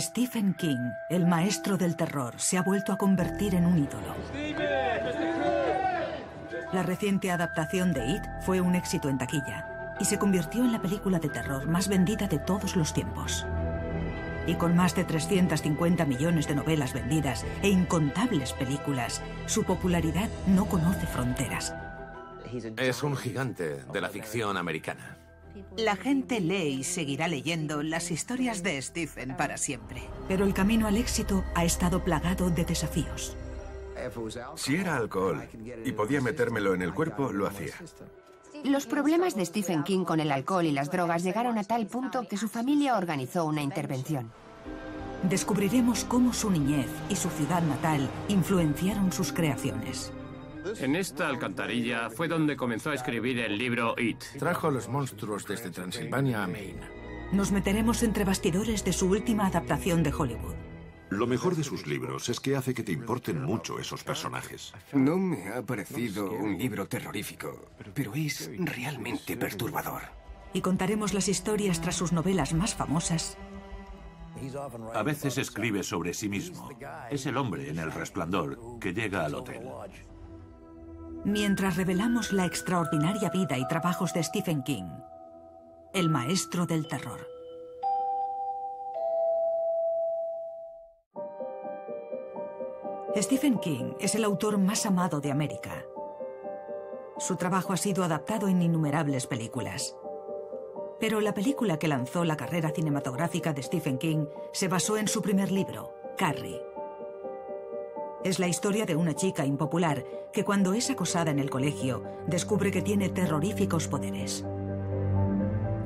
Stephen King, el maestro del terror, se ha vuelto a convertir en un ídolo. La reciente adaptación de It fue un éxito en taquilla y se convirtió en la película de terror más vendida de todos los tiempos. Y con más de 350 millones de novelas vendidas e incontables películas, su popularidad no conoce fronteras. Es un gigante de la ficción americana. La gente lee y seguirá leyendo las historias de Stephen para siempre. Pero el camino al éxito ha estado plagado de desafíos. Si era alcohol y podía metérmelo en el cuerpo, lo hacía. Los problemas de Stephen King con el alcohol y las drogas llegaron a tal punto que su familia organizó una intervención. Descubriremos cómo su niñez y su ciudad natal influenciaron sus creaciones. En esta alcantarilla fue donde comenzó a escribir el libro It. Trajo a los monstruos desde Transilvania a Maine. Nos meteremos entre bastidores de su última adaptación de Hollywood. Lo mejor de sus libros es que hace que te importen mucho esos personajes. No me ha parecido un libro terrorífico, pero es realmente perturbador. Y contaremos las historias tras sus novelas más famosas. A veces escribe sobre sí mismo. Es el hombre en El Resplandor que llega al hotel. Mientras revelamos la extraordinaria vida y trabajos de Stephen King, el maestro del terror. Stephen King es el autor más amado de América. Su trabajo ha sido adaptado en innumerables películas. Pero la película que lanzó la carrera cinematográfica de Stephen King se basó en su primer libro, Carrie. Es la historia de una chica impopular que cuando es acosada en el colegio descubre que tiene terroríficos poderes.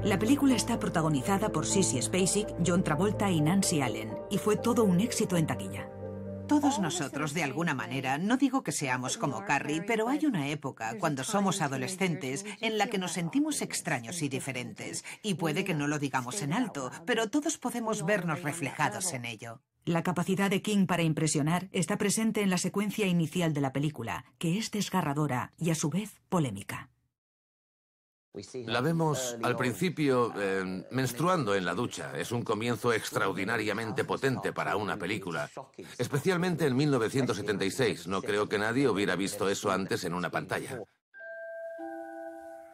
La película está protagonizada por Sissy Spacek, John Travolta y Nancy Allen y fue todo un éxito en taquilla. Todos nosotros, de alguna manera, no digo que seamos como Carrie, pero hay una época, cuando somos adolescentes, en la que nos sentimos extraños y diferentes. Y puede que no lo digamos en alto, pero todos podemos vernos reflejados en ello. La capacidad de King para impresionar está presente en la secuencia inicial de la película, que es desgarradora y a su vez polémica. La vemos al principio menstruando en la ducha. Es un comienzo extraordinariamente potente para una película. Especialmente en 1976. No creo que nadie hubiera visto eso antes en una pantalla.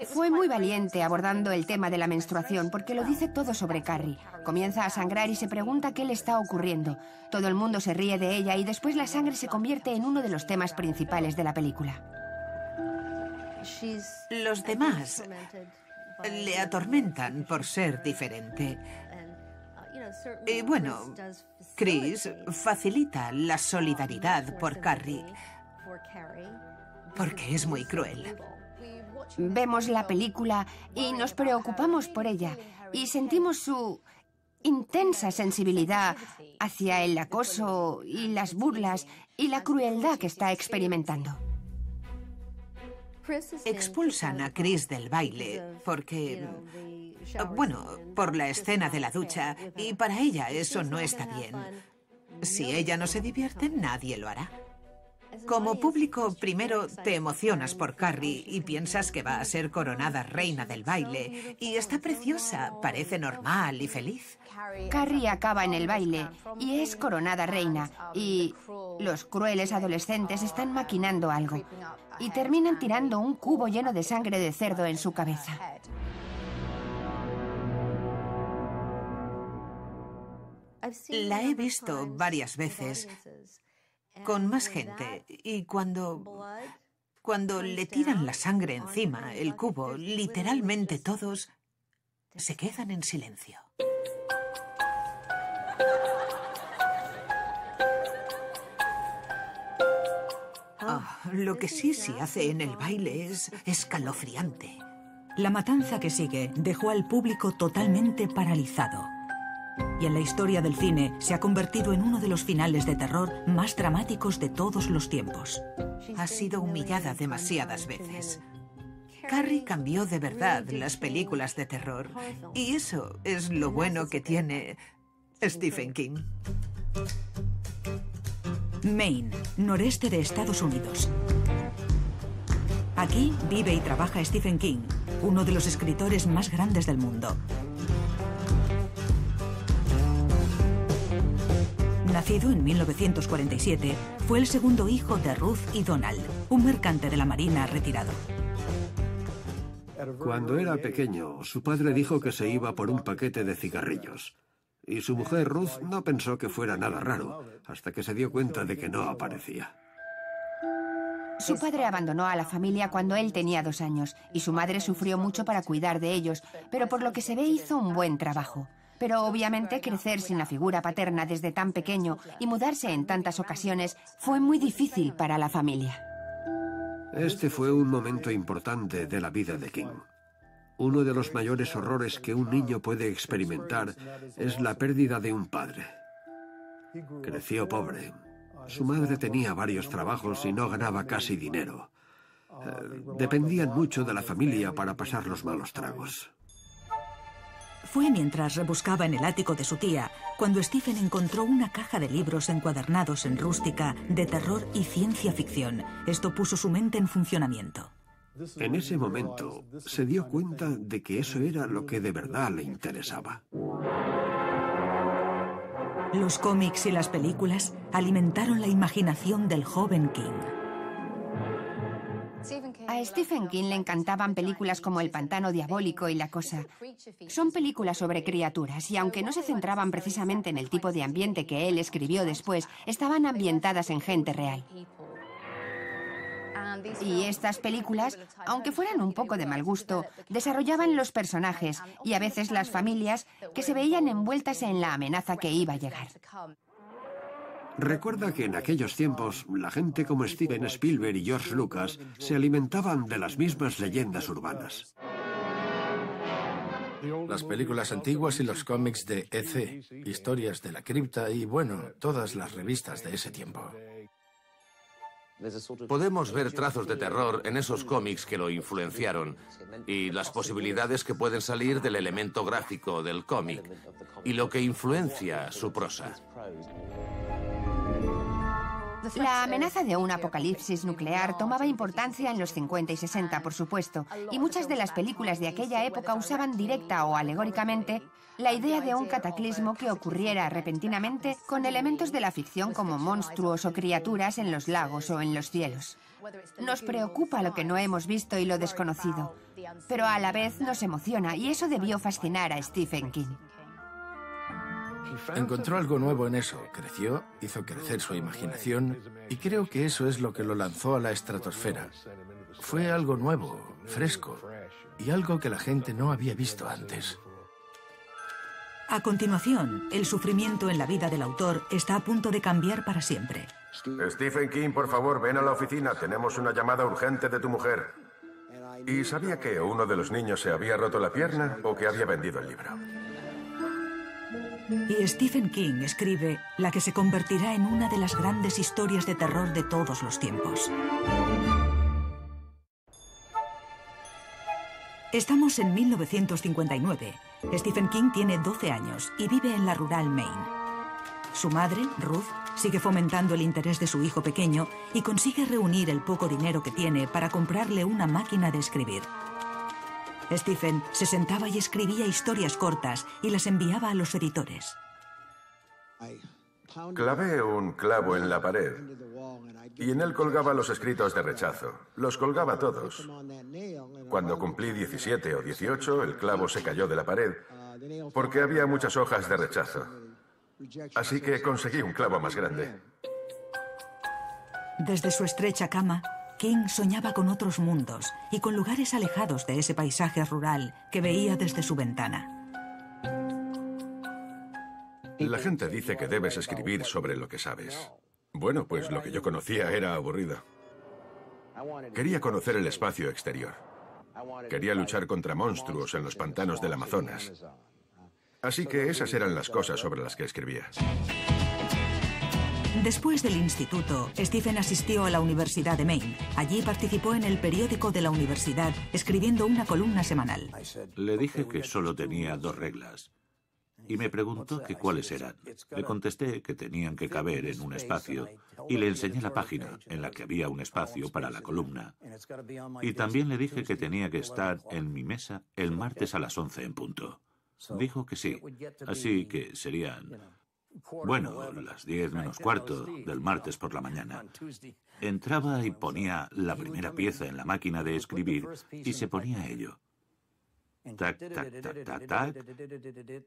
Fue muy valiente abordando el tema de la menstruación porque lo dice todo sobre Carrie. Comienza a sangrar y se pregunta qué le está ocurriendo. Todo el mundo se ríe de ella y después la sangre se convierte en uno de los temas principales de la película. Los demás le atormentan por ser diferente. Y bueno, Chris facilita la solidaridad por Carrie, porque es muy cruel. Vemos la película y nos preocupamos por ella y sentimos su intensa sensibilidad hacia el acoso y las burlas y la crueldad que está experimentando. Expulsan a Chris del baile porque, bueno, por la escena de la ducha, y para ella eso no está bien. Si ella no se divierte, nadie lo hará. Como público, primero te emocionas por Carrie y piensas que va a ser coronada reina del baile. Y está preciosa, parece normal y feliz. Carrie acaba en el baile y es coronada reina. Y los crueles adolescentes están maquinando algo. Y terminan tirando un cubo lleno de sangre de cerdo en su cabeza. La he visto varias veces con más gente y cuando le tiran la sangre encima, el cubo, literalmente todos se quedan en silencio. Lo que Sissy hace en el baile es escalofriante. La matanza que sigue dejó al público totalmente paralizado. Y en la historia del cine se ha convertido en uno de los finales de terror más dramáticos de todos los tiempos. Ha sido humillada demasiadas veces. Carrie cambió de verdad las películas de terror. Y eso es lo bueno que tiene Stephen King. Maine, noreste de Estados Unidos. Aquí vive y trabaja Stephen King, uno de los escritores más grandes del mundo. Nacido en 1947, fue el segundo hijo de Ruth y Donald, un mercante de la Marina retirado. Cuando era pequeño, su padre dijo que se iba por un paquete de cigarrillos. Y su mujer Ruth no pensó que fuera nada raro, hasta que se dio cuenta de que no aparecía. Su padre abandonó a la familia cuando él tenía 2 años, y su madre sufrió mucho para cuidar de ellos, pero por lo que se ve hizo un buen trabajo. Pero obviamente crecer sin la figura paterna desde tan pequeño y mudarse en tantas ocasiones fue muy difícil para la familia. Este fue un momento importante de la vida de King. Uno de los mayores horrores que un niño puede experimentar es la pérdida de un padre. Creció pobre. Su madre tenía varios trabajos y no ganaba casi dinero. Dependían mucho de la familia para pasar los malos tragos. Fue mientras rebuscaba en el ático de su tía cuando Stephen encontró una caja de libros encuadernados en rústica de terror y ciencia ficción. Esto puso su mente en funcionamiento. En ese momento se dio cuenta de que eso era lo que de verdad le interesaba. Los cómics y las películas alimentaron la imaginación del joven King. A Stephen King le encantaban películas como El pantano diabólico y La cosa. Son películas sobre criaturas y aunque no se centraban precisamente en el tipo de ambiente que él escribió después, estaban ambientadas en gente real. Y estas películas, aunque fueran un poco de mal gusto, desarrollaban los personajes y a veces las familias que se veían envueltas en la amenaza que iba a llegar. Recuerda que en aquellos tiempos, la gente como Steven Spielberg y George Lucas se alimentaban de las mismas leyendas urbanas. Las películas antiguas y los cómics de EC, Historias de la Cripta y, bueno, todas las revistas de ese tiempo. Podemos ver trazos de terror en esos cómics que lo influenciaron y las posibilidades que pueden salir del elemento gráfico del cómic y lo que influencia su prosa. La amenaza de un apocalipsis nuclear tomaba importancia en los 50 y 60, por supuesto, y muchas de las películas de aquella época usaban directa o alegóricamente la idea de un cataclismo que ocurriera repentinamente con elementos de la ficción como monstruos o criaturas en los lagos o en los cielos. Nos preocupa lo que no hemos visto y lo desconocido, pero a la vez nos emociona y eso debió fascinar a Stephen King. Encontró algo nuevo en eso, creció, hizo crecer su imaginación y creo que eso es lo que lo lanzó a la estratosfera. Fue algo nuevo, fresco y algo que la gente no había visto antes. A continuación, el sufrimiento en la vida del autor está a punto de cambiar para siempre. Stephen King, por favor, ven a la oficina. Tenemos una llamada urgente de tu mujer. Y sabía que uno de los niños se había roto la pierna o que había vendido el libro. Y Stephen King escribe la que se convertirá en una de las grandes historias de terror de todos los tiempos. Estamos en 1959. Stephen King tiene 12 años y vive en la rural Maine. Su madre, Ruth, sigue fomentando el interés de su hijo pequeño y consigue reunir el poco dinero que tiene para comprarle una máquina de escribir. Stephen se sentaba y escribía historias cortas y las enviaba a los editores. Clavé un clavo en la pared y en él colgaba los escritos de rechazo. Los colgaba todos. Cuando cumplí 17 o 18, el clavo se cayó de la pared porque había muchas hojas de rechazo. Así que conseguí un clavo más grande. Desde su estrecha cama, King soñaba con otros mundos y con lugares alejados de ese paisaje rural que veía desde su ventana. La gente dice que debes escribir sobre lo que sabes. Bueno, pues lo que yo conocía era aburrido. Quería conocer el espacio exterior. Quería luchar contra monstruos en los pantanos del Amazonas. Así que esas eran las cosas sobre las que escribía. Después del instituto, Stephen asistió a la Universidad de Maine. Allí participó en el periódico de la universidad, escribiendo una columna semanal. Le dije que solo tenía 2 reglas. Y me preguntó que cuáles eran. Le contesté que tenían que caber en un espacio y le enseñé la página en la que había un espacio para la columna. Y también le dije que tenía que estar en mi mesa el martes a las 11 en punto. Dijo que sí, así que serían Bueno, las 10 menos cuarto del martes por la mañana. Entraba y ponía la primera pieza en la máquina de escribir y se ponía a ello. Tac, tac, tac, tac, tac,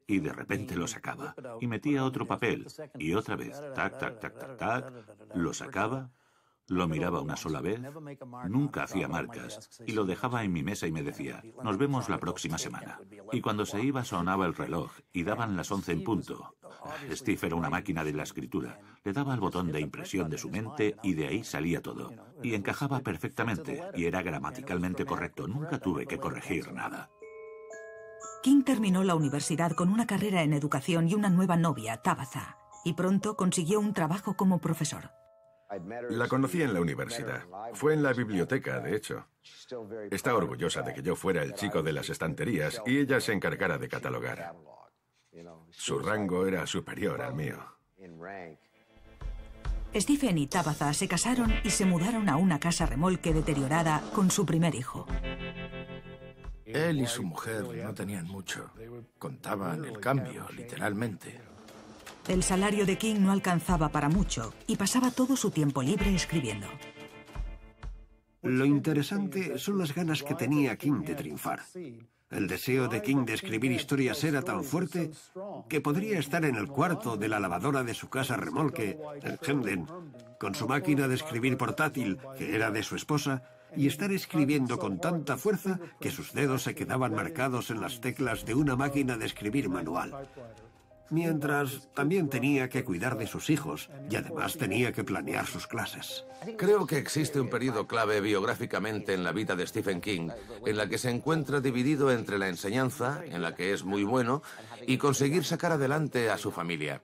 y de repente lo sacaba. Y metía otro papel, y otra vez, tac, tac, tac, tac, tac, lo sacaba, lo miraba una sola vez, nunca hacía marcas, y lo dejaba en mi mesa y me decía, nos vemos la próxima semana. Y cuando se iba sonaba el reloj, y daban las 11 en punto. Steve era una máquina de la escritura. Le daba al botón de impresión de su mente y de ahí salía todo. Y encajaba perfectamente, y era gramaticalmente correcto. Nunca tuve que corregir nada. King terminó la universidad con una carrera en educación y una nueva novia, Tabitha, y pronto consiguió un trabajo como profesor. La conocí en la universidad. Fue en la biblioteca, de hecho. Está orgullosa de que yo fuera el chico de las estanterías y ella se encargara de catalogar. Su rango era superior al mío. Stephen y Tabitha se casaron y se mudaron a una casa remolque deteriorada con su primer hijo. Él y su mujer no tenían mucho. Contaban el cambio, literalmente. El salario de King no alcanzaba para mucho y pasaba todo su tiempo libre escribiendo. Lo interesante son las ganas que tenía King de triunfar. El deseo de King de escribir historias era tan fuerte que podría estar en el cuarto de la lavadora de su casa remolque, en Hemden, con su máquina de escribir portátil, que era de su esposa, y estar escribiendo con tanta fuerza que sus dedos se quedaban marcados en las teclas de una máquina de escribir manual. Mientras también tenía que cuidar de sus hijos y además tenía que planear sus clases. Creo que existe un periodo clave biográficamente en la vida de Stephen King, en la que se encuentra dividido entre la enseñanza, en la que es muy bueno, y conseguir sacar adelante a su familia.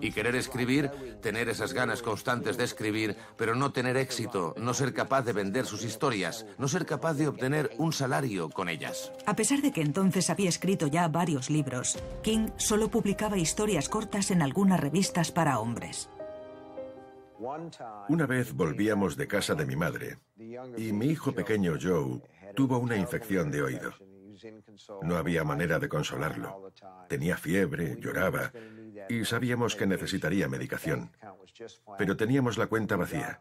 Y querer escribir, tener esas ganas constantes de escribir, pero no tener éxito, no ser capaz de vender sus historias, no ser capaz de obtener un salario con ellas. A pesar de que entonces había escrito ya varios libros, King solo publicaba historias cortas en algunas revistas para hombres. Una vez volvíamos de casa de mi madre y mi hijo pequeño Joe tuvo una infección de oído. No había manera de consolarlo. Tenía fiebre, lloraba y sabíamos que necesitaría medicación. Pero teníamos la cuenta vacía.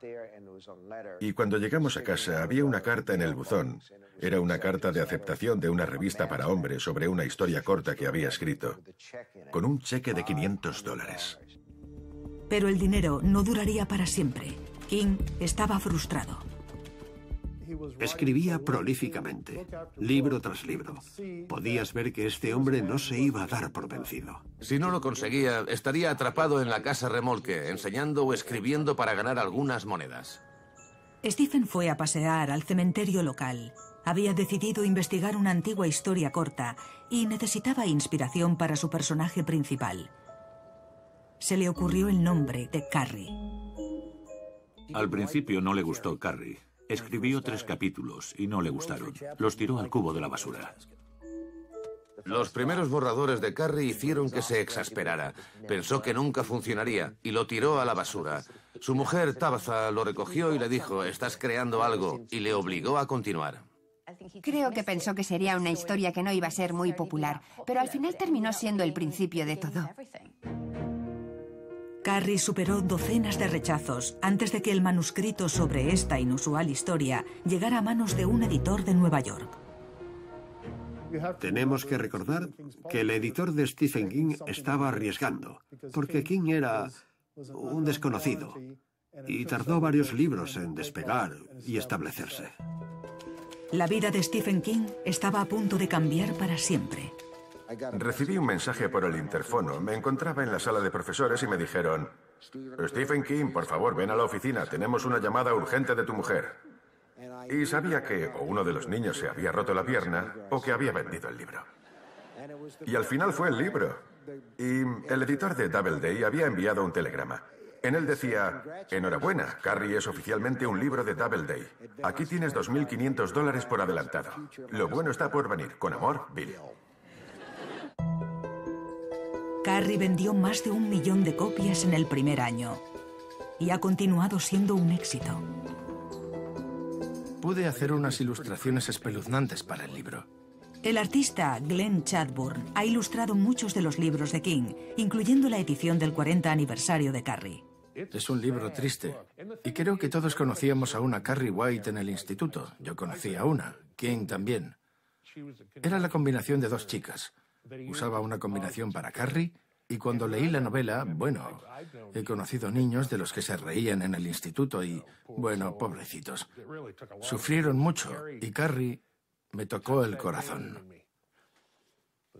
Y cuando llegamos a casa había una carta en el buzón. Era una carta de aceptación de una revista para hombres sobre una historia corta que había escrito, con un cheque de $500. Pero el dinero no duraría para siempre. King estaba frustrado. Escribía prolíficamente, libro tras libro. Podías ver que este hombre no se iba a dar por vencido. Si no lo conseguía, estaría atrapado en la casa remolque, enseñando o escribiendo para ganar algunas monedas. Stephen fue a pasear al cementerio local. Había decidido investigar una antigua historia corta y necesitaba inspiración para su personaje principal. Se le ocurrió el nombre de Carrie. Al principio no le gustó Carrie. Escribió 3 capítulos y no le gustaron. Los tiró al cubo de la basura. Los primeros borradores de Carrie hicieron que se exasperara. Pensó que nunca funcionaría y lo tiró a la basura. Su mujer, Tabitha, lo recogió y le dijo, estás creando algo, y le obligó a continuar. Creo que pensó que sería una historia que no iba a ser muy popular, pero al final terminó siendo el principio de todo. Carrie superó docenas de rechazos antes de que el manuscrito sobre esta inusual historia llegara a manos de un editor de Nueva York. Tenemos que recordar que el editor de Stephen King estaba arriesgando, porque King era un desconocido y tardó varios libros en despegar y establecerse. La vida de Stephen King estaba a punto de cambiar para siempre. Recibí un mensaje por el interfono. Me encontraba en la sala de profesores y me dijeron, Stephen King, por favor, ven a la oficina. Tenemos una llamada urgente de tu mujer. Y sabía que o uno de los niños se había roto la pierna o que había vendido el libro. Y al final fue el libro. Y el editor de Doubleday había enviado un telegrama. En él decía, enhorabuena, Carrie es oficialmente un libro de Doubleday. Aquí tienes $2.500 por adelantado. Lo bueno está por venir. Con amor, Bill. Carrie vendió más de 1 millón de copias en el primer año y ha continuado siendo un éxito. Pude hacer unas ilustraciones espeluznantes para el libro. El artista Glenn Chadbourne ha ilustrado muchos de los libros de King, incluyendo la edición del 40 aniversario de Carrie. Es un libro triste. Y creo que todos conocíamos a una Carrie White en el instituto. Yo conocí a una, King también. Era la combinación de dos chicas. Usaba una combinación para Carrie y cuando leí la novela, bueno, he conocido niños de los que se reían en el instituto y, bueno, pobrecitos. Sufrieron mucho y Carrie me tocó el corazón.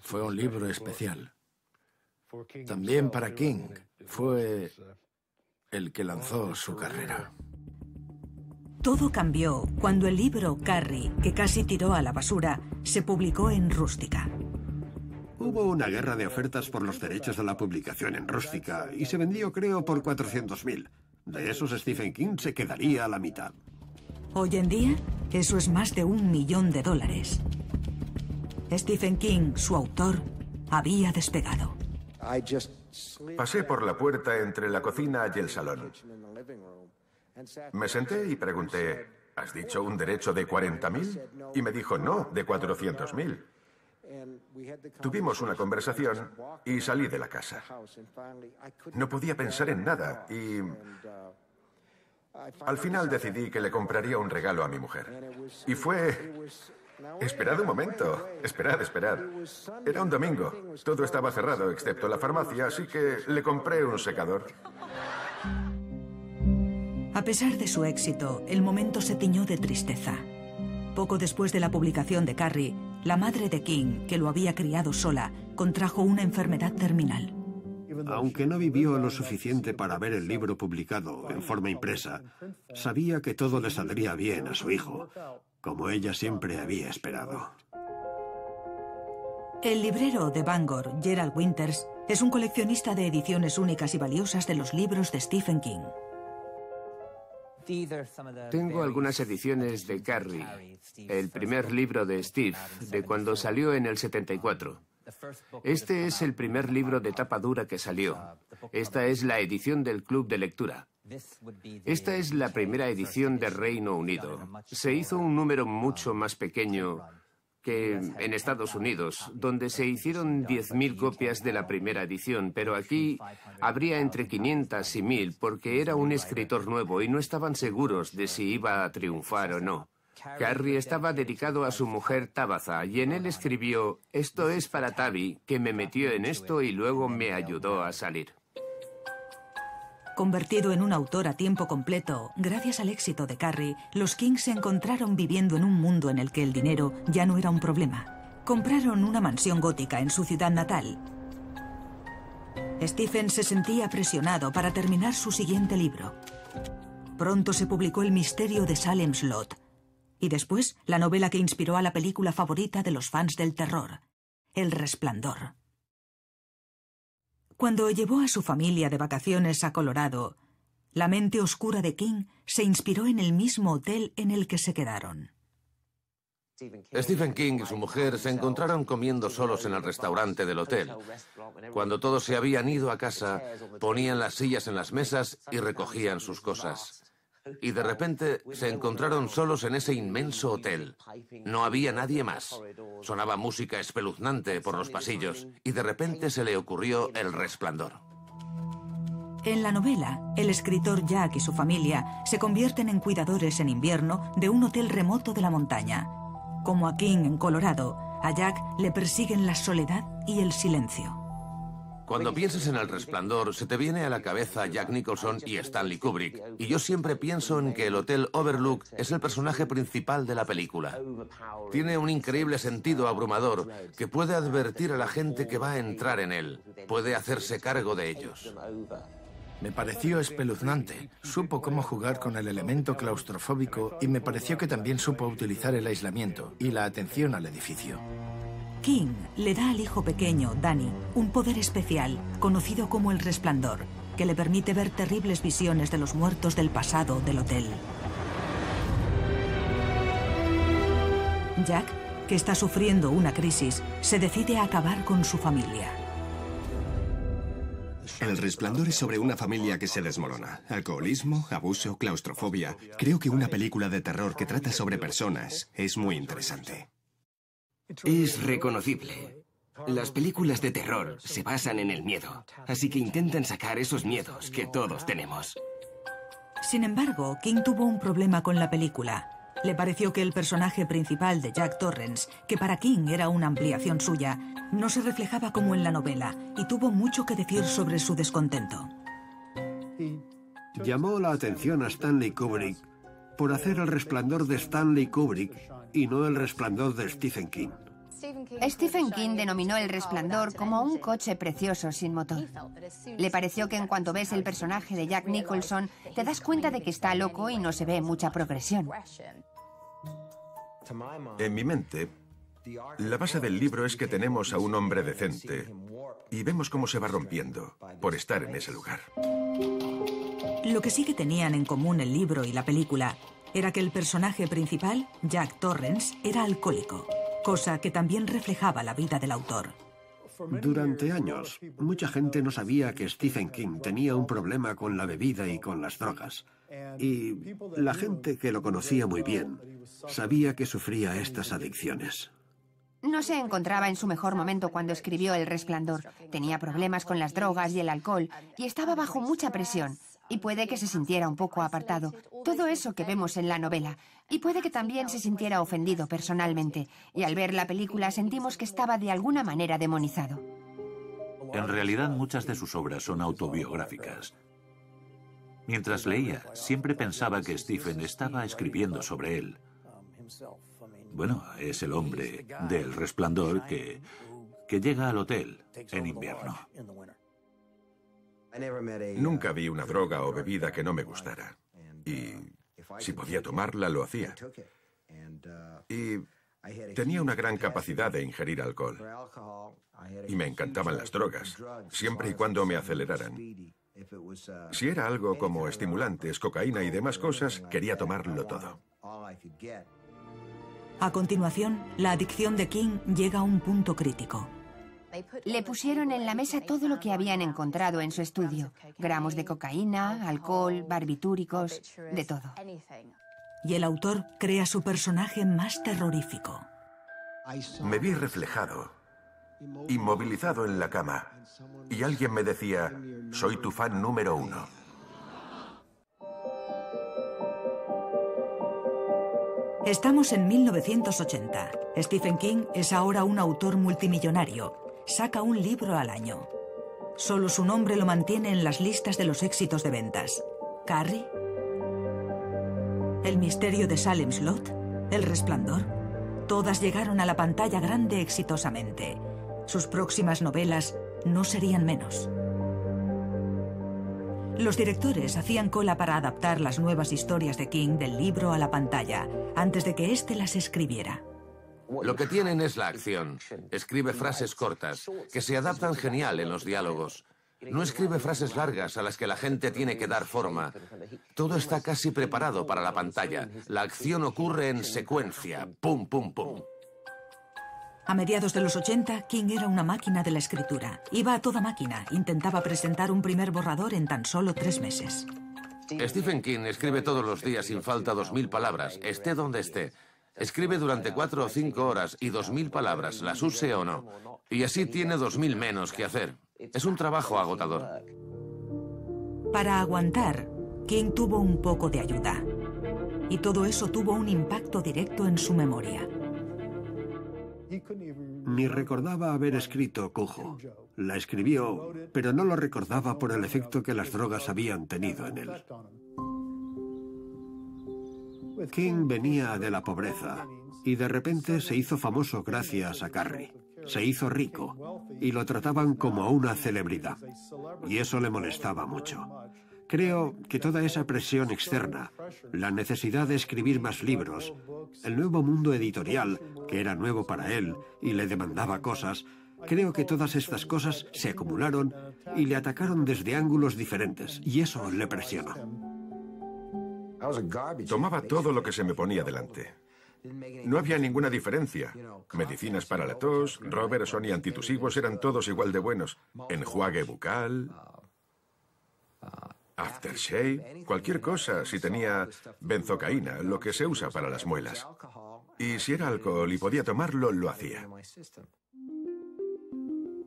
Fue un libro especial. También para King fue el que lanzó su carrera. Todo cambió cuando el libro Carrie, que casi tiró a la basura, se publicó en Rústica. Hubo una guerra de ofertas por los derechos de la publicación en Rústica y se vendió, creo, por 400.000. De esos, Stephen King se quedaría a la mitad. Hoy en día, eso es más de $1 millón. Stephen King, su autor, había despegado. Pasé por la puerta entre la cocina y el salón. Me senté y pregunté, ¿has dicho un derecho de 40.000? Y me dijo, no, de 400.000. Tuvimos una conversación y salí de la casa. No podía pensar en nada y al final decidí que le compraría un regalo a mi mujer. Y fue... Esperad un momento. Esperad. Era un domingo. Todo estaba cerrado excepto la farmacia, así que le compré un secador. A pesar de su éxito, el momento se tiñó de tristeza. Poco después de la publicación de Carrie, la madre de King, que lo había criado sola, contrajo una enfermedad terminal. Aunque no vivió lo suficiente para ver el libro publicado en forma impresa, sabía que todo le saldría bien a su hijo, como ella siempre había esperado. El librero de Bangor, Gerald Winters, es un coleccionista de ediciones únicas y valiosas de los libros de Stephen King. Tengo algunas ediciones de Carrie, el primer libro de Steve, de cuando salió en el 74. Este es el primer libro de tapa dura que salió. Esta es la edición del Club de Lectura. Esta es la primera edición de Reino Unido. Se hizo un número mucho más pequeño que en Estados Unidos, donde se hicieron 10.000 copias de la primera edición, pero aquí habría entre 500 y 1.000 porque era un escritor nuevo y no estaban seguros de si iba a triunfar o no. Carrie estaba dedicado a su mujer Tabitha y en él escribió: «Esto es para Tabby, que me metió en esto y luego me ayudó a salir». Convertido en un autor a tiempo completo, gracias al éxito de Carrie, los King se encontraron viviendo en un mundo en el que el dinero ya no era un problema. Compraron una mansión gótica en su ciudad natal. Stephen se sentía presionado para terminar su siguiente libro. Pronto se publicó El misterio de Salem's Lot y después la novela que inspiró a la película favorita de los fans del terror, El Resplandor. Cuando llevó a su familia de vacaciones a Colorado, la mente oscura de King se inspiró en el mismo hotel en el que se quedaron. Stephen King y su mujer se encontraron comiendo solos en el restaurante del hotel. Cuando todos se habían ido a casa, ponían las sillas en las mesas y recogían sus cosas. Y de repente se encontraron solos en ese inmenso hotel. No había nadie más. Sonaba música espeluznante por los pasillos y de repente se le ocurrió El Resplandor. En la novela, el escritor Jack y su familia se convierten en cuidadores en invierno de un hotel remoto de la montaña. Como a King en Colorado, a Jack le persiguen la soledad y el silencio. Cuando piensas en El Resplandor, se te viene a la cabeza Jack Nicholson y Stanley Kubrick. Y yo siempre pienso en que el Hotel Overlook es el personaje principal de la película. Tiene un increíble sentido abrumador que puede advertir a la gente que va a entrar en él. Puede hacerse cargo de ellos. Me pareció espeluznante. Supo cómo jugar con el elemento claustrofóbico y me pareció que también supo utilizar el aislamiento y la atención al edificio. King le da al hijo pequeño, Danny, un poder especial, conocido como El Resplandor, que le permite ver terribles visiones de los muertos del pasado del hotel. Jack, que está sufriendo una crisis, se decide a acabar con su familia. El Resplandor es sobre una familia que se desmorona. Alcoholismo, abuso, claustrofobia. Creo que una película de terror que trata sobre personas es muy interesante. Es reconocible. Las películas de terror se basan en el miedo, así que intentan sacar esos miedos que todos tenemos. Sin embargo, King tuvo un problema con la película. Le pareció que el personaje principal de Jack Torrance, que para King era una ampliación suya, no se reflejaba como en la novela y tuvo mucho que decir sobre su descontento. Llamó la atención a Stanley Kubrick por hacer El Resplandor de Stanley Kubrick y no El Resplandor de Stephen King. Stephen King denominó El Resplandor como un coche precioso sin motor. Le pareció que en cuanto ves el personaje de Jack Nicholson, te das cuenta de que está loco y no se ve mucha progresión. En mi mente, la base del libro es que tenemos a un hombre decente y vemos cómo se va rompiendo por estar en ese lugar. Lo que sí que tenían en común el libro y la película era que el personaje principal, Jack Torrance, era alcohólico, cosa que también reflejaba la vida del autor. Durante años, mucha gente no sabía que Stephen King tenía un problema con la bebida y con las drogas. Y la gente que lo conocía muy bien sabía que sufría estas adicciones. No se encontraba en su mejor momento cuando escribió El Resplandor. Tenía problemas con las drogas y el alcohol y estaba bajo mucha presión. Y puede que se sintiera un poco apartado. Todo eso que vemos en la novela. Y puede que también se sintiera ofendido personalmente. Y al ver la película sentimos que estaba de alguna manera demonizado. En realidad muchas de sus obras son autobiográficas. Mientras leía, siempre pensaba que Stephen estaba escribiendo sobre él. Bueno, es el hombre del Resplandor que llega al hotel en invierno. Nunca vi una droga o bebida que no me gustara. Y si podía tomarla, lo hacía. Y tenía una gran capacidad de ingerir alcohol. Y me encantaban las drogas, siempre y cuando me aceleraran. Si era algo como estimulantes, cocaína y demás cosas, quería tomarlo todo. A continuación, la adicción de King llega a un punto crítico. Le pusieron en la mesa todo lo que habían encontrado en su estudio. Gramos de cocaína, alcohol, barbitúricos, de todo. Y el autor crea su personaje más terrorífico. Me vi reflejado, inmovilizado en la cama, y alguien me decía, soy tu fan número 1. Estamos en 1980. Stephen King es ahora un autor multimillonario. Saca un libro al año. Solo su nombre lo mantiene en las listas de los éxitos de ventas. ¿Carrie? ¿El misterio de Salem Slot? ¿El Resplandor? Todas llegaron a la pantalla grande exitosamente. Sus próximas novelas no serían menos. Los directores hacían cola para adaptar las nuevas historias de King del libro a la pantalla, antes de que éste las escribiera. Lo que tienen es la acción. Escribe frases cortas, que se adaptan genial en los diálogos. No escribe frases largas a las que la gente tiene que dar forma. Todo está casi preparado para la pantalla. La acción ocurre en secuencia. Pum, pum, pum. A mediados de los 80, King era una máquina de la escritura. Iba a toda máquina. Intentaba presentar un primer borrador en tan solo 3 meses. Stephen King escribe todos los días sin falta 2000 palabras, esté donde esté. Escribe durante 4 o 5 horas y 2000 palabras, las use o no. Y así tiene 2000 menos que hacer. Es un trabajo agotador. Para aguantar, King tuvo un poco de ayuda. Y todo eso tuvo un impacto directo en su memoria. Ni recordaba haber escrito Cujo. La escribió, pero no lo recordaba por el efecto que las drogas habían tenido en él. King venía de la pobreza y de repente se hizo famoso gracias a Carrie. Se hizo rico y lo trataban como a una celebridad. Y eso le molestaba mucho. Creo que toda esa presión externa, la necesidad de escribir más libros, el nuevo mundo editorial, que era nuevo para él y le demandaba cosas, creo que todas estas cosas se acumularon y le atacaron desde ángulos diferentes, y eso le presionó. Tomaba todo lo que se me ponía delante. No había ninguna diferencia. Medicinas para la tos, Robertson y antitusivos eran todos igual de buenos. Enjuague bucal. aftershave, cualquier cosa, si tenía benzocaína, lo que se usa para las muelas. Y si era alcohol y podía tomarlo, lo hacía.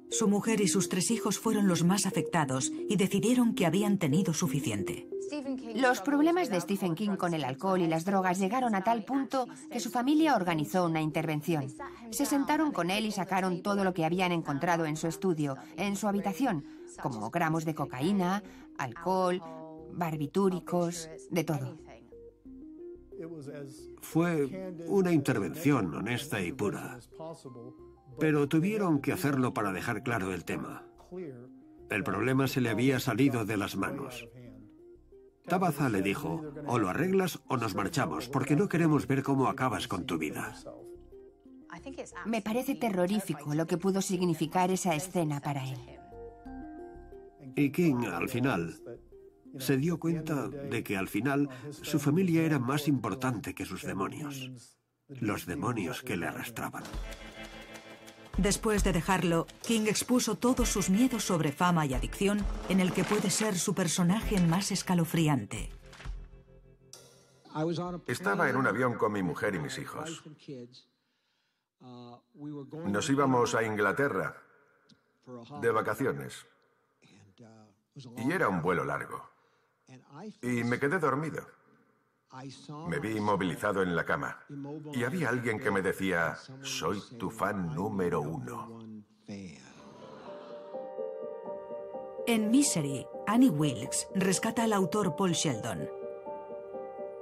Su mujer y sus 3 hijos fueron los más afectados y decidieron que habían tenido suficiente. Los problemas de Stephen King con el alcohol y las drogas llegaron a tal punto que su familia organizó una intervención. Se sentaron con él y sacaron todo lo que habían encontrado en su estudio, en su habitación, como gramos de cocaína, alcohol, barbitúricos, de todo. Fue una intervención honesta y pura. Pero tuvieron que hacerlo para dejar claro el tema. El problema se le había salido de las manos. Tabitha le dijo, o lo arreglas o nos marchamos, porque no queremos ver cómo acabas con tu vida. Me parece terrorífico lo que pudo significar esa escena para él. Y King, al final, se dio cuenta de que al final su familia era más importante que sus demonios. Los demonios que le arrastraban. Después de dejarlo, King expuso todos sus miedos sobre fama y adicción en el que puede ser su personaje más escalofriante. Estaba en un avión con mi mujer y mis hijos. Nos íbamos a Inglaterra de vacaciones. Y era un vuelo largo. Y me quedé dormido. Me vi inmovilizado en la cama. Y había alguien que me decía, soy tu fan número 1. En Misery, Annie Wilkes rescata al autor Paul Sheldon.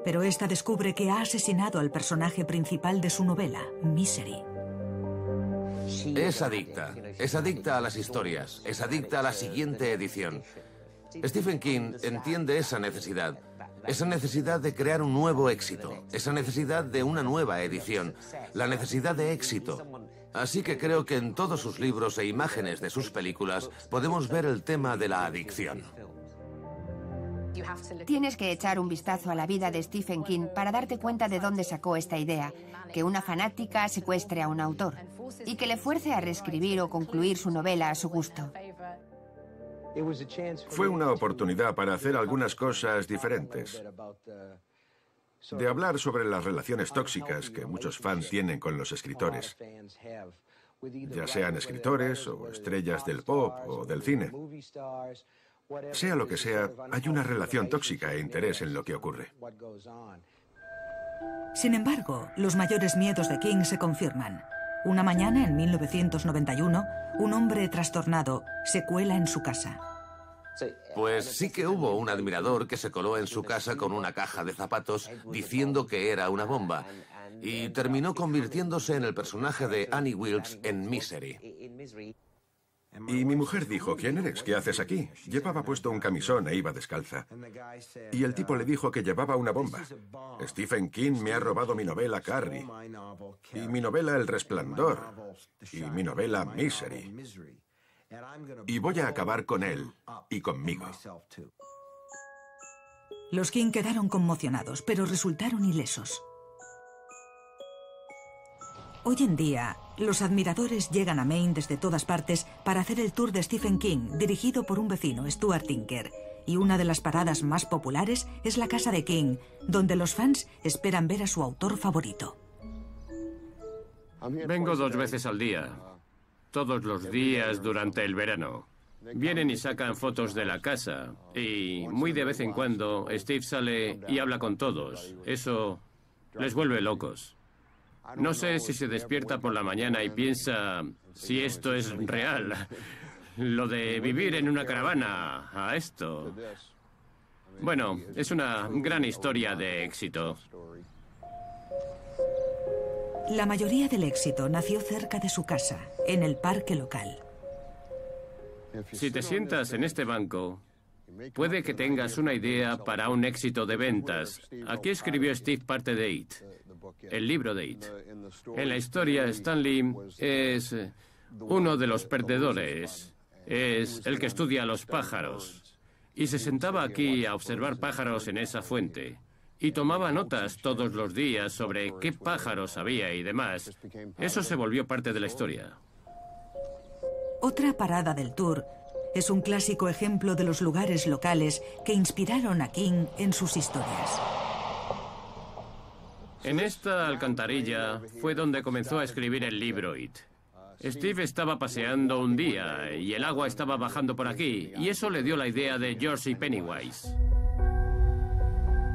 Pero esta descubre que ha asesinado al personaje principal de su novela, Misery. Es adicta a las historias, es adicta a la siguiente edición. Stephen King entiende esa necesidad de crear un nuevo éxito, esa necesidad de una nueva edición, la necesidad de éxito. Así que creo que en todos sus libros e imágenes de sus películas podemos ver el tema de la adicción. Tienes que echar un vistazo a la vida de Stephen King para darte cuenta de dónde sacó esta idea, que una fanática secuestre a un autor y que le fuerce a reescribir o concluir su novela a su gusto. Fue una oportunidad para hacer algunas cosas diferentes. De hablar sobre las relaciones tóxicas que muchos fans tienen con los escritores, ya sean escritores o estrellas del pop o del cine. Sea lo que sea, hay una relación tóxica e interés en lo que ocurre. Sin embargo, los mayores miedos de King se confirman. Una mañana, en 1991, un hombre trastornado se cuela en su casa. Pues sí que hubo un admirador que se coló en su casa con una caja de zapatos diciendo que era una bomba y terminó convirtiéndose en el personaje de Annie Wilkes en Misery. Y mi mujer dijo, ¿quién eres? ¿Qué haces aquí? Llevaba puesto un camisón e iba descalza. Y el tipo le dijo que llevaba una bomba. Stephen King me ha robado mi novela Carrie. Y mi novela El Resplandor. Y mi novela Misery. Y voy a acabar con él y conmigo. Los King quedaron conmocionados, pero resultaron ilesos. Hoy en día, los admiradores llegan a Maine desde todas partes para hacer el tour de Stephen King, dirigido por un vecino, Stuart Tinker. Y una de las paradas más populares es la casa de King, donde los fans esperan ver a su autor favorito. Vengo 2 veces al día, todos los días durante el verano. Vienen y sacan fotos de la casa y muy de vez en cuando Steve sale y habla con todos. Eso les vuelve locos. No sé si se despierta por la mañana y piensa si esto es real. Lo de vivir en una caravana a esto. Bueno, es una gran historia de éxito. La mayoría del éxito nació cerca de su casa, en el parque local. Si te sientas en este banco, puede que tengas una idea para un éxito de ventas. Aquí escribió Steve parte de It, el libro de It. En la historia, Stanley es uno de los perdedores. Es el que estudia a los pájaros. Y se sentaba aquí a observar pájaros en esa fuente. Y tomaba notas todos los días sobre qué pájaros había y demás. Eso se volvió parte de la historia. Otra parada del tour Es un clásico ejemplo de los lugares locales que inspiraron a King en sus historias. En esta alcantarilla fue donde comenzó a escribir el libro It. Steve estaba paseando un día y el agua estaba bajando por aquí, y eso le dio la idea de George y Pennywise.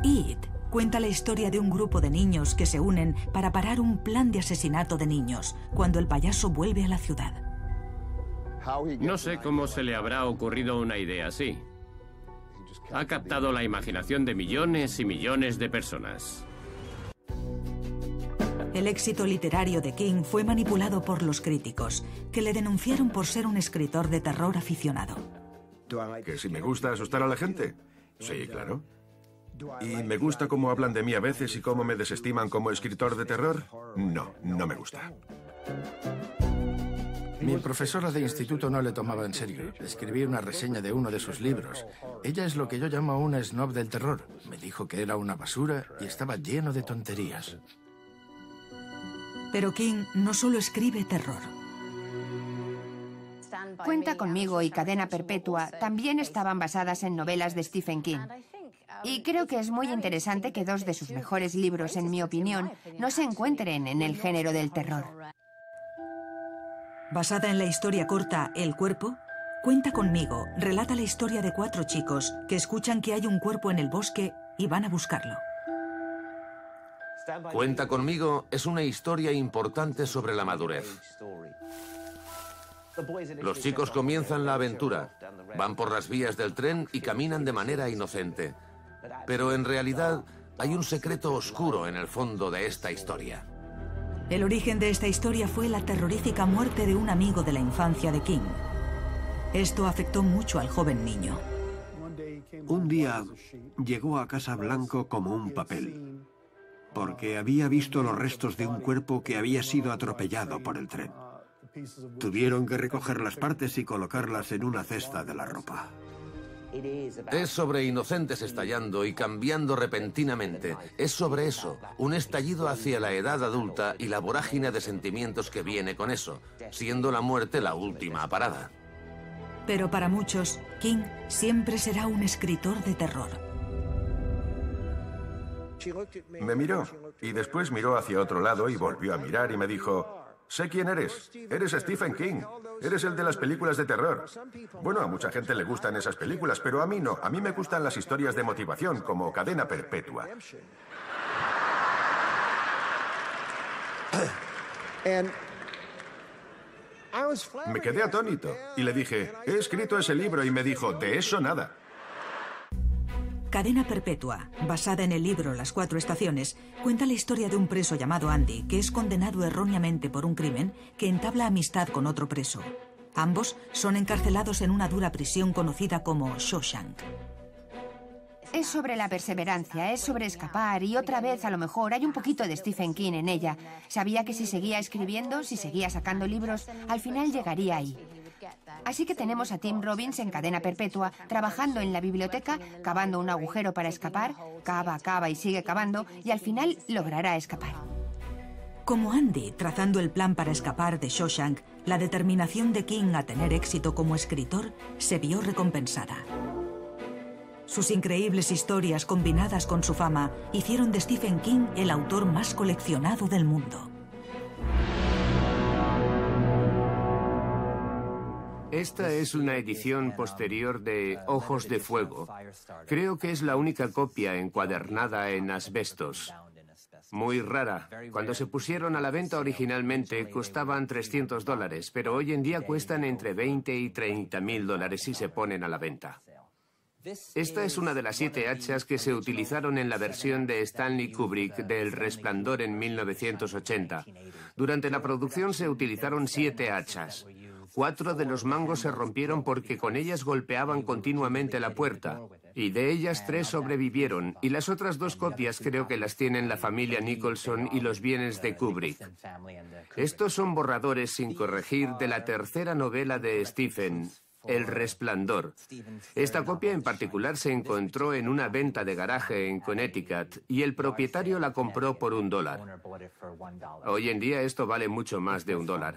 It cuenta la historia de un grupo de niños que se unen para parar un plan de asesinato de niños cuando el payaso vuelve a la ciudad. No sé cómo se le habrá ocurrido una idea así. Ha captado la imaginación de millones y millones de personas. El éxito literario de King fue manipulado por los críticos, que le denunciaron por ser un escritor de terror aficionado. ¿Que si me gusta asustar a la gente? Sí, claro. ¿Y me gusta cómo hablan de mí a veces y cómo me desestiman como escritor de terror? No, no me gusta. Mi profesora de instituto no le tomaba en serio. Escribí una reseña de uno de sus libros. Ella es lo que yo llamo una snob del terror. Me dijo que era una basura y estaba lleno de tonterías. Pero King no solo escribe terror. Cuenta conmigo y Cadena Perpetua también estaban basadas en novelas de Stephen King. Y creo que es muy interesante que dos de sus mejores libros, en mi opinión, no se encuentren en el género del terror. Basada en la historia corta El cuerpo, Cuenta conmigo relata la historia de 4 chicos que escuchan que hay un cuerpo en el bosque y van a buscarlo. Cuenta conmigo es una historia importante sobre la madurez. Los chicos comienzan la aventura, van por las vías del tren y caminan de manera inocente. Pero en realidad hay un secreto oscuro en el fondo de esta historia. El origen de esta historia fue la terrorífica muerte de un amigo de la infancia de King. Esto afectó mucho al joven niño. Un día llegó a casa blanco como un papel, porque había visto los restos de un cuerpo que había sido atropellado por el tren. Tuvieron que recoger las partes y colocarlas en una cesta de la ropa. Es sobre inocentes estallando y cambiando repentinamente. Es sobre eso, un estallido hacia la edad adulta y la vorágine de sentimientos que viene con eso, siendo la muerte la última parada. Pero para muchos, King siempre será un escritor de terror. Me miró y después miró hacia otro lado y volvió a mirar y me dijo: sé quién eres. Eres Stephen King. Eres el de las películas de terror. Bueno, a mucha gente le gustan esas películas, pero a mí no. A mí me gustan las historias de motivación, como Cadena Perpetua. Me quedé atónito y le dije: he escrito ese libro, y me dijo: de eso nada. Cadena Perpetua, basada en el libro Las 4 estaciones, cuenta la historia de un preso llamado Andy, que es condenado erróneamente por un crimen que entabla amistad con otro preso. Ambos son encarcelados en una dura prisión conocida como Shawshank. Es sobre la perseverancia, es sobre escapar, y otra vez a lo mejor hay un poquito de Stephen King en ella. Sabía que si seguía escribiendo, si seguía sacando libros, al final llegaría ahí. Así que tenemos a Tim Robbins en Cadena Perpetua, trabajando en la biblioteca, cavando un agujero para escapar, cava y sigue cavando, y al final logrará escapar. Como Andy, trazando el plan para escapar de Shawshank, la determinación de King a tener éxito como escritor se vio recompensada. Sus increíbles historias combinadas con su fama hicieron de Stephen King el autor más coleccionado del mundo. Esta es una edición posterior de Ojos de Fuego. Creo que es la única copia encuadernada en asbestos. Muy rara. Cuando se pusieron a la venta originalmente costaban $300, pero hoy en día cuestan entre $20 y $30.000 si se ponen a la venta. Esta es una de las 7 hachas que se utilizaron en la versión de Stanley Kubrick de El Resplandor en 1980. Durante la producción se utilizaron 7 hachas. 4 de los mangos se rompieron porque con ellas golpeaban continuamente la puerta, y de ellas 3 sobrevivieron, y las otras 2 copias creo que las tienen la familia Nicholson y los bienes de Kubrick. Estos son borradores sin corregir de la tercera novela de Stephen, El Resplandor. Esta copia en particular se encontró en una venta de garaje en Connecticut y el propietario la compró por $1. Hoy en día esto vale mucho más de $1.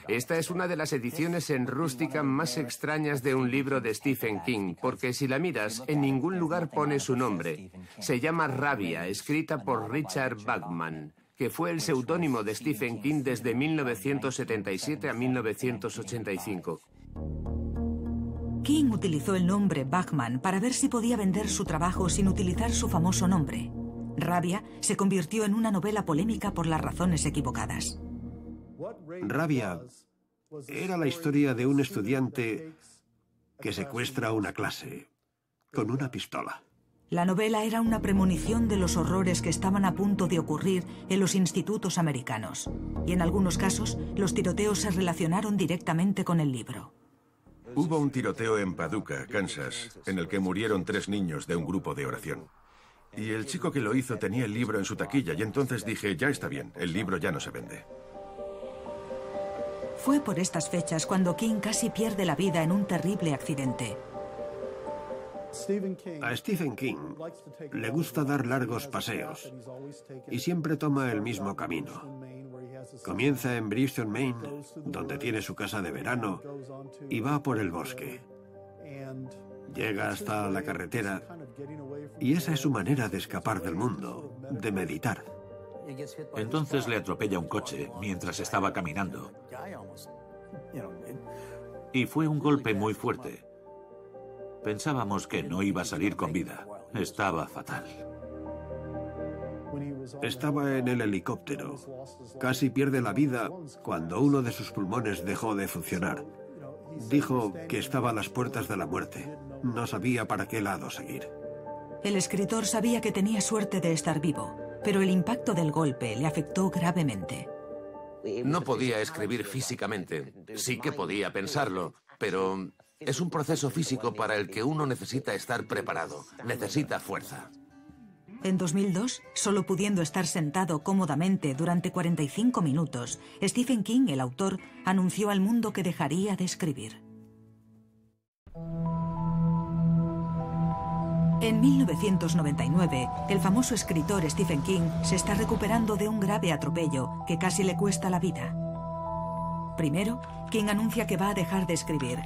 Esta es una de las ediciones en rústica más extrañas de un libro de Stephen King, porque si la miras, en ningún lugar pone su nombre. Se llama Rabia, escrita por Richard Bachman, que fue el seudónimo de Stephen King desde 1977 a 1985. King utilizó el nombre Bachman para ver si podía vender su trabajo sin utilizar su famoso nombre. Rabia se convirtió en una novela polémica por las razones equivocadas. Rabia era la historia de un estudiante que secuestra una clase con una pistola. La novela era una premonición de los horrores que estaban a punto de ocurrir en los institutos americanos. Y en algunos casos, los tiroteos se relacionaron directamente con el libro. Hubo un tiroteo en Paducah, Kansas, en el que murieron 3 niños de un grupo de oración. Y el chico que lo hizo tenía el libro en su taquilla y entonces dije, ya está bien, el libro ya no se vende. Fue por estas fechas cuando King casi pierde la vida en un terrible accidente. A Stephen King le gusta dar largos paseos y siempre toma el mismo camino. Comienza en Bristol, Maine, donde tiene su casa de verano, y va por el bosque. Llega hasta la carretera y esa es su manera de escapar del mundo, de meditar. Entonces le atropella un coche mientras estaba caminando. Y fue un golpe muy fuerte. Pensábamos que no iba a salir con vida. Estaba fatal. Estaba en el helicóptero. Casi pierde la vida cuando uno de sus pulmones dejó de funcionar. Dijo que estaba a las puertas de la muerte. No sabía para qué lado seguir. El escritor sabía que tenía suerte de estar vivo, pero el impacto del golpe le afectó gravemente. No podía escribir físicamente. Sí que podía pensarlo, pero es un proceso físico para el que uno necesita estar preparado. Necesita fuerza. En 2002, solo pudiendo estar sentado cómodamente durante 45 minutos, Stephen King, el autor, anunció al mundo que dejaría de escribir. En 1999, el famoso escritor Stephen King se está recuperando de un grave atropello que casi le cuesta la vida. Primero, King anuncia que va a dejar de escribir,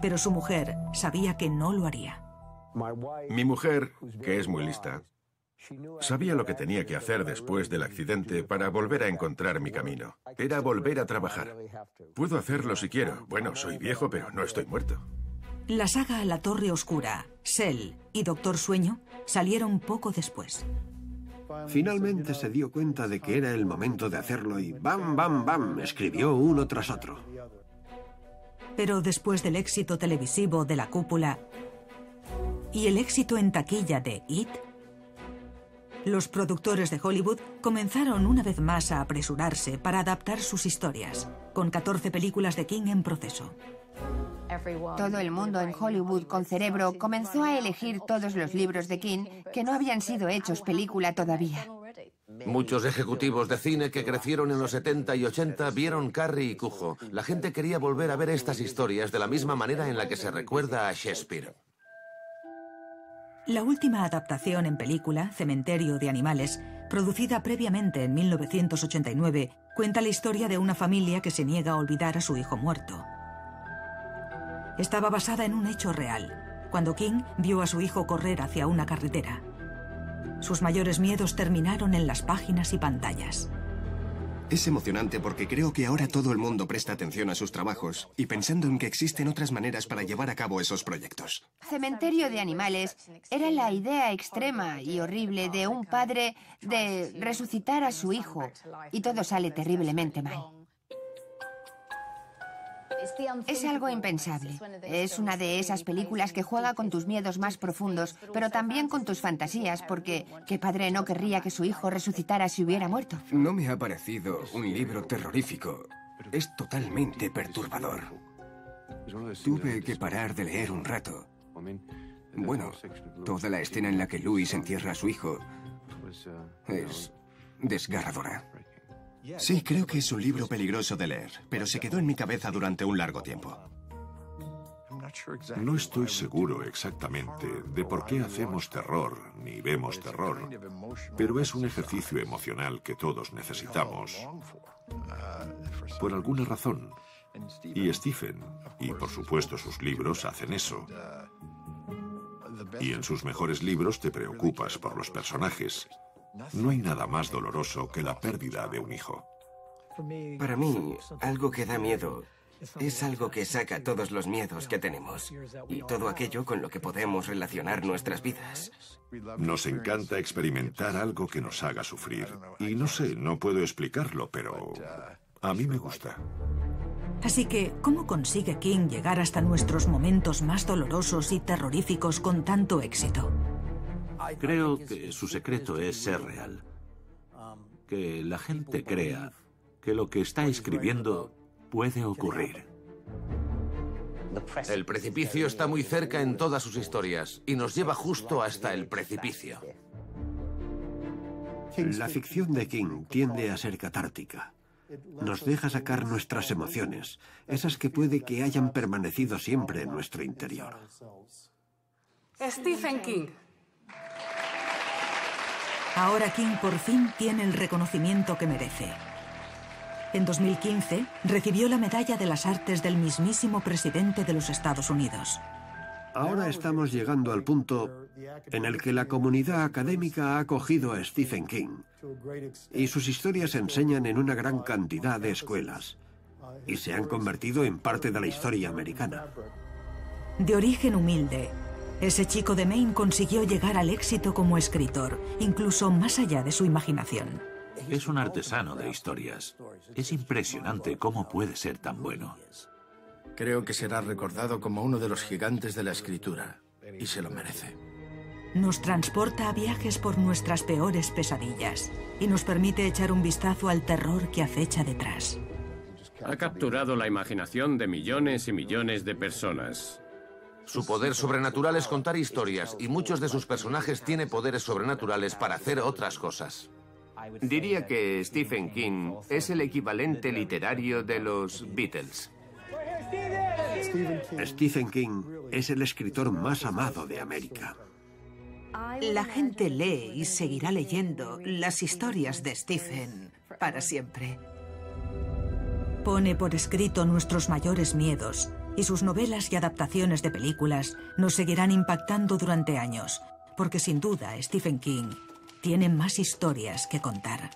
pero su mujer sabía que no lo haría. Mi mujer, que es muy lista, sabía lo que tenía que hacer después del accidente para volver a encontrar mi camino. Era volver a trabajar. Puedo hacerlo si quiero. Bueno, soy viejo, pero no estoy muerto. La saga La Torre Oscura, Cell y Doctor Sueño salieron poco después. Finalmente se dio cuenta de que era el momento de hacerlo y ¡bam, bam, bam! Escribió uno tras otro. Pero después del éxito televisivo de La Cúpula y el éxito en taquilla de It, los productores de Hollywood comenzaron una vez más a apresurarse para adaptar sus historias, con 14 películas de King en proceso. Todo el mundo en Hollywood con cerebro comenzó a elegir todos los libros de King que no habían sido hechos película todavía. Muchos ejecutivos de cine que crecieron en los 70 y 80 vieron Carrie y Cujo. La gente quería volver a ver estas historias de la misma manera en la que se recuerda a Shakespeare. La última adaptación en película, Cementerio de Animales, producida previamente en 1989, cuenta la historia de una familia que se niega a olvidar a su hijo muerto. Estaba basada en un hecho real, cuando King vio a su hijo correr hacia una carretera. Sus mayores miedos terminaron en las páginas y pantallas. Es emocionante porque creo que ahora todo el mundo presta atención a sus trabajos y pensando en que existen otras maneras para llevar a cabo esos proyectos. Cementerio de Animales era la idea extrema y horrible de un padre de resucitar a su hijo y todo sale terriblemente mal. Es algo impensable. Es una de esas películas que juega con tus miedos más profundos, pero también con tus fantasías, porque ¿qué padre no querría que su hijo resucitara si hubiera muerto? No me ha parecido un libro terrorífico. Es totalmente perturbador. Tuve que parar de leer un rato. Bueno, toda la escena en la que Louis entierra a su hijo es desgarradora. Sí, creo que es un libro peligroso de leer, pero se quedó en mi cabeza durante un largo tiempo. No estoy seguro exactamente de por qué hacemos terror ni vemos terror, pero es un ejercicio emocional que todos necesitamos. Por alguna razón. Y Stephen, y por supuesto sus libros, hacen eso. Y en sus mejores libros te preocupas por los personajes. No hay nada más doloroso que la pérdida de un hijo. Para mí, algo que da miedo es algo que saca todos los miedos que tenemos y todo aquello con lo que podemos relacionar nuestras vidas. Nos encanta experimentar algo que nos haga sufrir. Y no sé, no puedo explicarlo, pero a mí me gusta. Así que, ¿cómo consigue King llegar hasta nuestros momentos más dolorosos y terroríficos con tanto éxito? Creo que su secreto es ser real. Que la gente crea que lo que está escribiendo puede ocurrir. El precipicio está muy cerca en todas sus historias y nos lleva justo hasta el precipicio. La ficción de King tiende a ser catártica. Nos deja sacar nuestras emociones, esas que puede que hayan permanecido siempre en nuestro interior. Stephen King. Ahora King por fin tiene el reconocimiento que merece. En 2015 recibió la Medalla de las Artes del mismísimo presidente de los Estados Unidos. Ahora estamos llegando al punto en el que la comunidad académica ha acogido a Stephen King y sus historias se enseñan en una gran cantidad de escuelas y se han convertido en parte de la historia americana. De origen humilde, ese chico de Maine consiguió llegar al éxito como escritor, incluso más allá de su imaginación. Es un artesano de historias. Es impresionante cómo puede ser tan bueno. Creo que será recordado como uno de los gigantes de la escritura, y se lo merece. Nos transporta a viajes por nuestras peores pesadillas y nos permite echar un vistazo al terror que acecha detrás. Ha capturado la imaginación de millones y millones de personas. Su poder sobrenatural es contar historias y muchos de sus personajes tienen poderes sobrenaturales para hacer otras cosas. Diría que Stephen King es el equivalente literario de los Beatles. Stephen King es el escritor más amado de América. La gente lee y seguirá leyendo las historias de Stephen para siempre. Pone por escrito nuestros mayores miedos y sus novelas y adaptaciones de películas nos seguirán impactando durante años, porque sin duda Stephen King tiene más historias que contar.